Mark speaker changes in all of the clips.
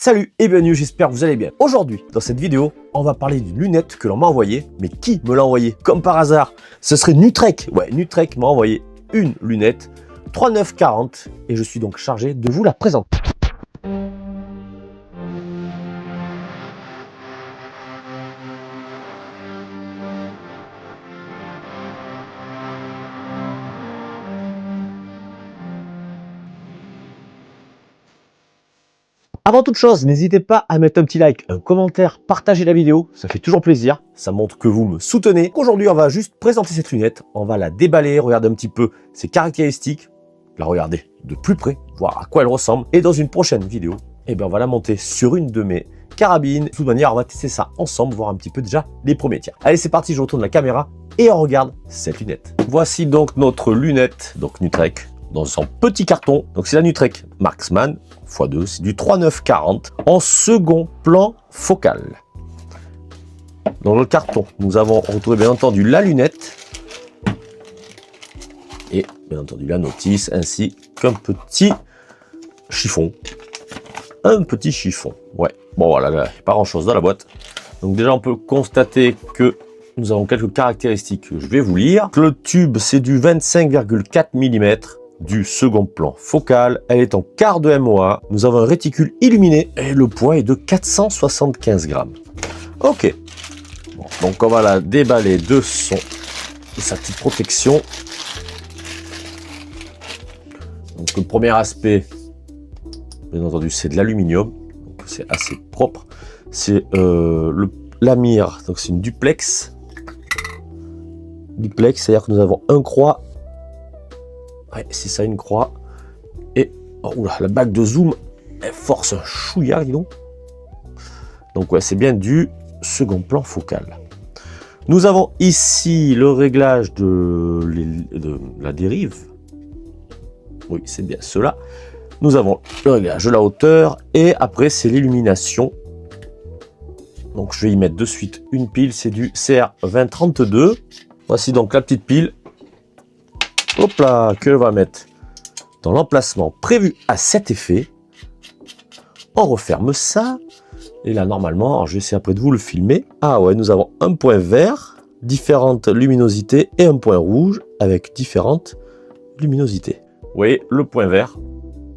Speaker 1: Salut et bienvenue, j'espère que vous allez bien. Aujourd'hui, dans cette vidéo, on va parler d'une lunette que l'on m'a envoyée. Mais qui me l'a envoyée? Comme par hasard, ce serait Nutrek. Ouais, Nutrek m'a envoyé une lunette 3940 et je suis donc chargé de vous la présenter. Avant toute chose, n'hésitez pas à mettre un petit like, un commentaire, partager la vidéo, ça fait toujours plaisir, ça montre que vous me soutenez. Aujourd'hui, on va juste présenter cette lunette, on va la déballer, regarder un petit peu ses caractéristiques, la regarder de plus près, voir à quoi elle ressemble. Et dans une prochaine vidéo, on va la monter sur une de mes carabines. De toute manière, on va tester ça ensemble, voir un petit peu déjà les premiers tirs. Allez, c'est parti, je retourne la caméra et on regarde cette lunette. Voici donc notre lunette, donc Nutrek, dans son petit carton. Donc c'est la Nutrek Marksman x2, c'est du 3940 en second plan focal. Dans le carton, nous avons retrouvé bien entendu la lunette et bien entendu la notice ainsi qu'un petit chiffon. Un petit chiffon, ouais. Bon voilà, il n'y a pas grand chose dans la boîte. Donc déjà on peut constater que nous avons quelques caractéristiques que je vais vous lire. Le tube c'est du 25,4 mm. Du second plan focal, elle est en quart de MOA, nous avons un réticule illuminé et le poids est de 475 grammes. Ok, bon, donc on va la déballer de sa petite protection. Donc le premier aspect, bien entendu, c'est de l'aluminium, donc c'est assez propre. C'est la mire, donc c'est une duplex. Duplex, c'est-à-dire que nous avons un croix. Ouais, c'est ça, une croix. Et oh, oula, la bague de zoom, elle force un chouïa, dis donc. Donc ouais, c'est bien du second plan focal. Nous avons ici le réglage de la dérive. Oui, c'est bien cela. Nous avons le réglage de la hauteur. Et après, c'est l'illumination. Donc je vais y mettre de suite une pile. C'est du CR2032. Voici donc la petite pile. Hop là, que l'on va mettre dans l'emplacement prévu à cet effet. On referme ça. Et là, normalement, alors je vais essayer après de vous le filmer. Ah ouais, nous avons un point vert, différentes luminosités et un point rouge avec différentes luminosités. Vous voyez le point vert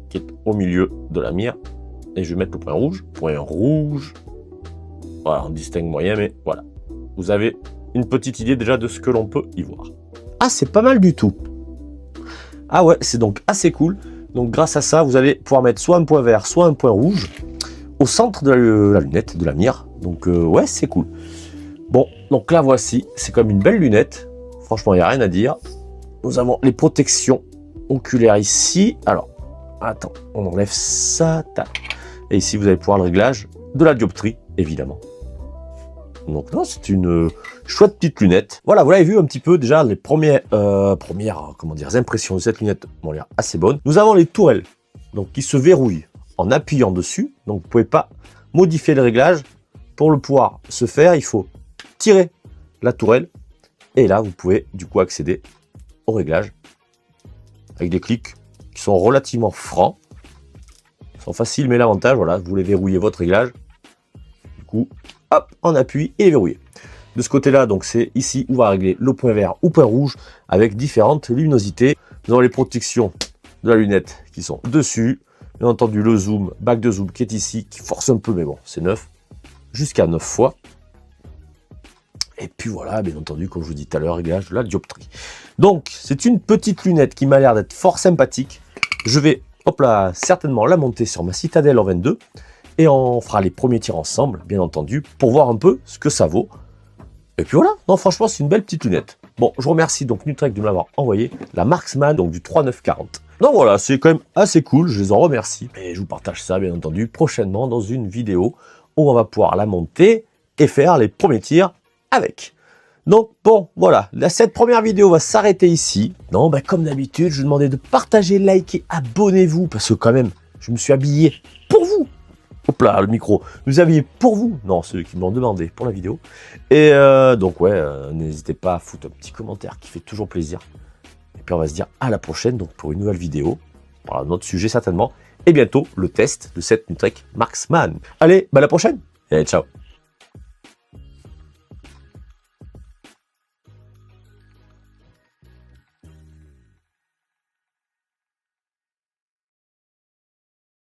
Speaker 1: qui est au milieu de la mire. Et je vais mettre le point rouge. Point rouge. Voilà, on distingue moyen, mais voilà. Vous avez une petite idée déjà de ce que l'on peut y voir. Ah, c'est pas mal du tout. Ah ouais, c'est donc assez cool. Donc grâce à ça, vous allez pouvoir mettre soit un point vert, soit un point rouge au centre de la lunette, de la mire. Donc ouais, c'est cool. Bon, donc là voici, c'est comme une belle lunette. Franchement, il n'y a rien à dire. Nous avons les protections oculaires ici. Alors, attends, on enlève ça. Tac. Et ici, vous allez pouvoir le réglage de la dioptrie, évidemment. Donc non, c'est une chouette petite lunette. Voilà, vous l'avez vu un petit peu déjà, les premières impressions de cette lunette ont l'air assez bonnes. Nous avons les tourelles donc, qui se verrouillent en appuyant dessus. Donc vous ne pouvez pas modifier le réglage. Pour le pouvoir se faire, il faut tirer la tourelle. Et là, vous pouvez du coup accéder au réglage avec des clics qui sont relativement francs. Ils sont faciles, mais l'avantage, voilà, vous voulez verrouiller votre réglage. Du coup, hop, on appuie et verrouillé. De ce côté-là, donc c'est ici où on va régler le point vert ou point rouge avec différentes luminosités. Nous avons les protections de la lunette qui sont dessus. Bien entendu, le zoom, bague de zoom qui est ici, qui force un peu, mais bon, c'est 9. Jusqu'à 9 fois. Et puis voilà, bien entendu, comme je vous dis tout à l'heure, réglage de la dioptrie. Donc, c'est une petite lunette qui m'a l'air d'être fort sympathique. Je vais, hop là, certainement la monter sur ma Citadel en 22. Et on fera les premiers tirs ensemble, bien entendu, pour voir un peu ce que ça vaut. Et puis voilà, non franchement c'est une belle petite lunette. Bon, je remercie donc Nutrek de me l'avoir envoyé, la Marksman, donc du 3940. Donc voilà, c'est quand même assez cool, je les en remercie. Et je vous partage ça, bien entendu, prochainement dans une vidéo où on va pouvoir la monter et faire les premiers tirs avec. Donc bon, voilà, cette première vidéo va s'arrêter ici. Non, bah, comme d'habitude, je vous demandais de partager, liker, abonnez-vous, parce que quand même, je me suis habillé pour vous. Hop là, le micro. Nous aviez pour vous, non, ceux qui m'ont demandé pour la vidéo. Et donc ouais, n'hésitez pas à foutre un petit commentaire qui fait toujours plaisir. Et puis on va se dire à la prochaine donc pour une nouvelle vidéo. Voilà, notre sujet certainement. et bientôt le test de cette Nutrec Marksman. Allez, à la prochaine et ciao.